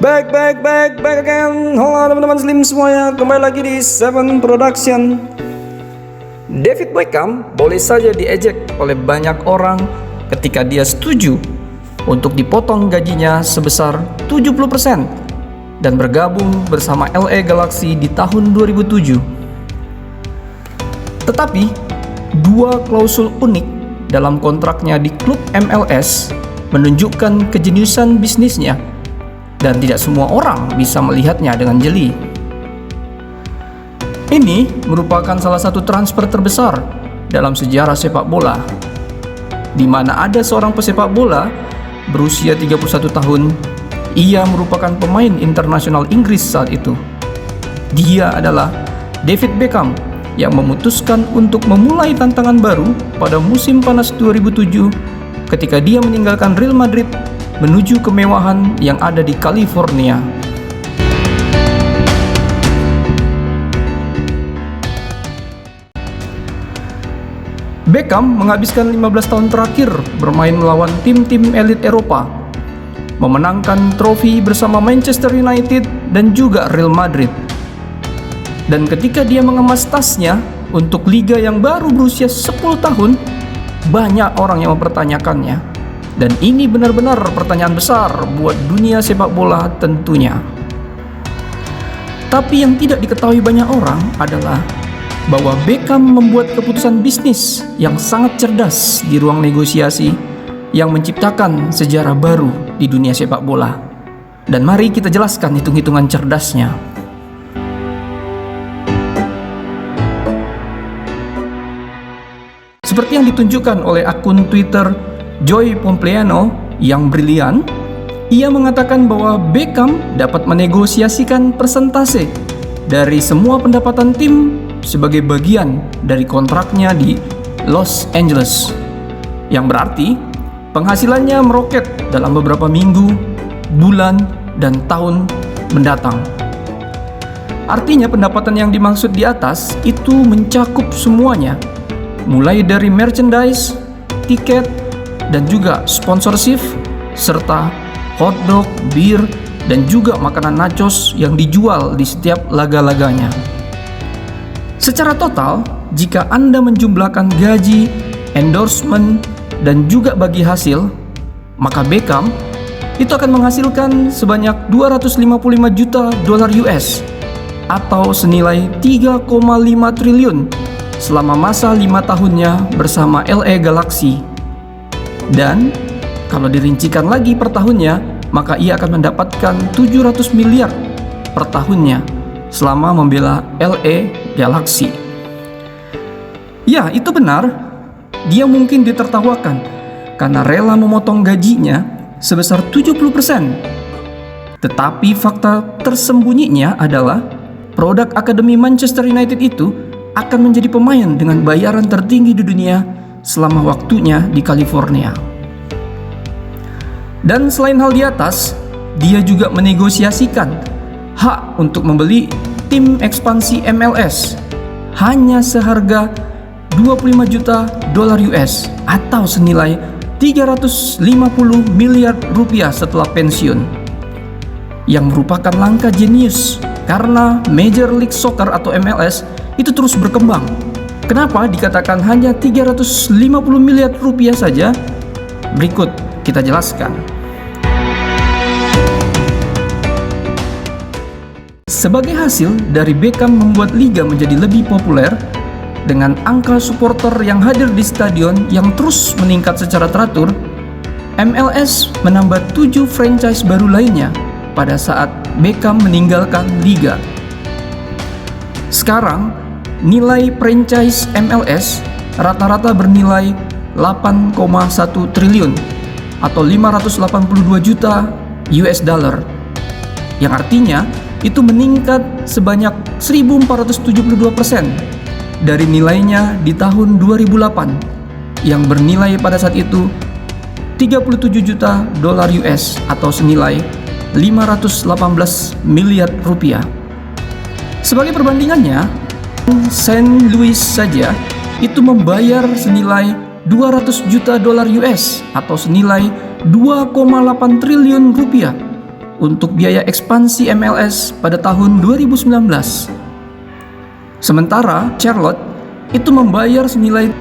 Back again. Halo teman-teman Slim semuanya, kembali lagi di Seven Production. David Beckham boleh saja diejek oleh banyak orang ketika dia setuju untuk dipotong gajinya sebesar 70% dan bergabung bersama LA Galaxy di tahun 2007. Tetapi dua klausul unik dalam kontraknya di klub MLS menunjukkan kejeniusan bisnisnya, dan tidak semua orang bisa melihatnya dengan jeli. Ini merupakan salah satu transfer terbesar dalam sejarah sepak bola, di mana ada seorang pesepak bola berusia 31 tahun. Ia merupakan pemain internasional Inggris saat itu. Dia adalah David Beckham yang memutuskan untuk memulai tantangan baru pada musim panas 2007 ketika dia meninggalkan Real Madrid menuju kemewahan yang ada di California. Beckham menghabiskan 15 tahun terakhir bermain melawan tim-tim elit Eropa, memenangkan trofi bersama Manchester United dan juga Real Madrid. Dan ketika dia mengemas tasnya untuk liga yang baru berusia 10 tahun, banyak orang yang mempertanyakannya. Dan ini benar-benar pertanyaan besar buat dunia sepak bola tentunya. Tapi yang tidak diketahui banyak orang adalah bahwa Beckham membuat keputusan bisnis yang sangat cerdas di ruang negosiasi yang menciptakan sejarah baru di dunia sepak bola. Dan mari kita jelaskan hitung-hitungan cerdasnya. Seperti yang ditunjukkan oleh akun Twitter Joy Pompliano yang brilian, ia mengatakan bahwa Beckham dapat menegosiasikan persentase dari semua pendapatan tim sebagai bagian dari kontraknya di Los Angeles, yang berarti penghasilannya meroket dalam beberapa minggu, bulan, dan tahun mendatang. Artinya pendapatan yang dimaksud di atas itu mencakup semuanya, mulai dari merchandise, tiket, dan juga sponsorship, serta hotdog, bir, dan juga makanan nachos yang dijual di setiap laga-laganya. Secara total, jika Anda menjumlahkan gaji, endorsement, dan juga bagi hasil, maka Beckham itu akan menghasilkan sebanyak 255 juta dolar US atau senilai 3,5 triliun selama masa 5 tahunnya bersama LA Galaxy. Dan kalau dirincikan lagi per tahunnya, maka ia akan mendapatkan 700 miliar per tahunnya selama membela LA Galaxy. Ya, itu benar. Dia mungkin ditertawakan karena rela memotong gajinya sebesar 70%. Tetapi fakta tersembunyinya adalah produk Akademi Manchester United itu akan menjadi pemain dengan bayaran tertinggi di dunia selama waktunya di California. Dan selain hal di atas, dia juga menegosiasikan hak untuk membeli tim ekspansi MLS hanya seharga 25 juta dolar US atau senilai 350 miliar rupiah setelah pensiun, yang merupakan langkah jenius karena Major League Soccer atau MLS itu terus berkembang. Kenapa dikatakan hanya 350 miliar rupiah saja? Berikut kita jelaskan. Sebagai hasil dari Beckham membuat liga menjadi lebih populer dengan angka supporter yang hadir di stadion yang terus meningkat secara teratur, MLS menambah 7 franchise baru lainnya pada saat Beckham meninggalkan liga. Sekarang, nilai franchise MLS rata-rata bernilai 8,1 triliun atau 582 juta US dollar, yang artinya itu meningkat sebanyak 1472% dari nilainya di tahun 2008 yang bernilai pada saat itu 37 juta dolar US atau senilai 518 miliar rupiah. Sebagai perbandingannya, St. Louis saja itu membayar senilai 200 juta dolar US atau senilai 2,8 triliun rupiah untuk biaya ekspansi MLS pada tahun 2019. Sementara Charlotte itu membayar senilai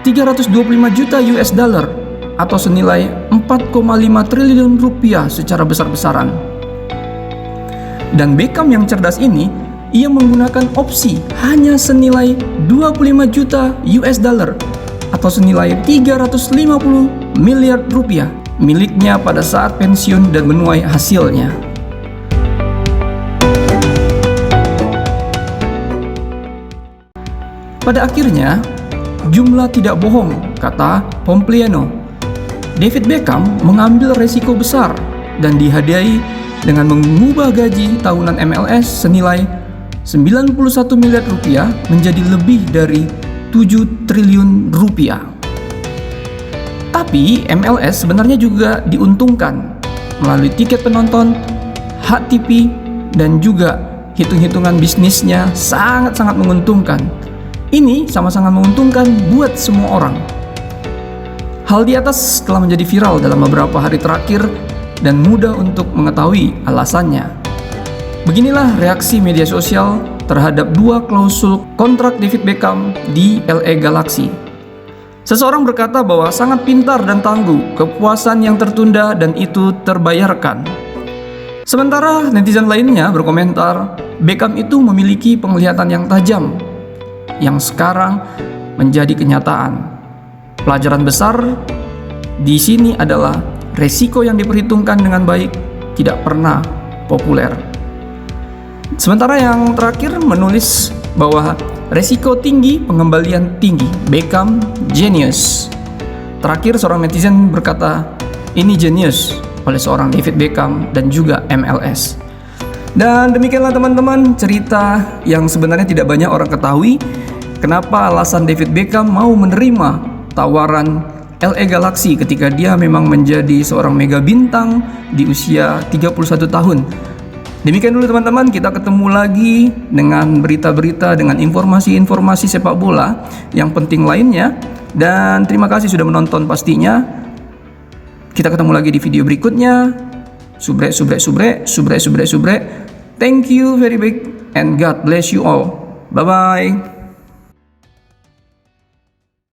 325 juta US dollar atau senilai 4,5 triliun rupiah secara besar-besaran. Dan Beckham yang cerdas ini, ia menggunakan opsi hanya senilai 25 juta US dollar atau senilai 350 miliar rupiah miliknya pada saat pensiun dan menuai hasilnya. Pada akhirnya, jumlah tidak bohong, kata Pompliano. David Beckham mengambil resiko besar dan dihadiahi dengan mengubah gaji tahunan MLS senilai 91 miliar rupiah menjadi lebih dari 7 triliun rupiah. Tapi MLS sebenarnya juga diuntungkan melalui tiket penonton, hak TV, dan juga hitung-hitungan bisnisnya sangat-sangat menguntungkan. Ini sama-sama menguntungkan buat semua orang. Hal di atas telah menjadi viral dalam beberapa hari terakhir dan mudah untuk mengetahui alasannya. Beginilah reaksi media sosial terhadap dua klausul kontrak David Beckham di LA Galaxy. Seseorang berkata bahwa sangat pintar dan tangguh, kepuasan yang tertunda dan itu terbayarkan. Sementara netizen lainnya berkomentar, Beckham itu memiliki penglihatan yang tajam, yang sekarang menjadi kenyataan. Pelajaran besar di sini adalah resiko yang diperhitungkan dengan baik tidak pernah populer. Sementara yang terakhir menulis bahwa resiko tinggi, pengembalian tinggi. Beckham genius. Terakhir seorang netizen berkata, ini genius oleh seorang David Beckham dan juga MLS. Dan demikianlah teman-teman cerita yang sebenarnya tidak banyak orang ketahui. Kenapa alasan David Beckham mau menerima tawaran LA Galaxy ketika dia memang menjadi seorang mega bintang di usia 31 tahun. Demikian dulu teman-teman, kita ketemu lagi dengan berita-berita, dengan informasi-informasi sepak bola yang penting lainnya. Dan terima kasih sudah menonton pastinya. Kita ketemu lagi di video berikutnya. Subrek. Thank you very big and God bless you all. Bye-bye.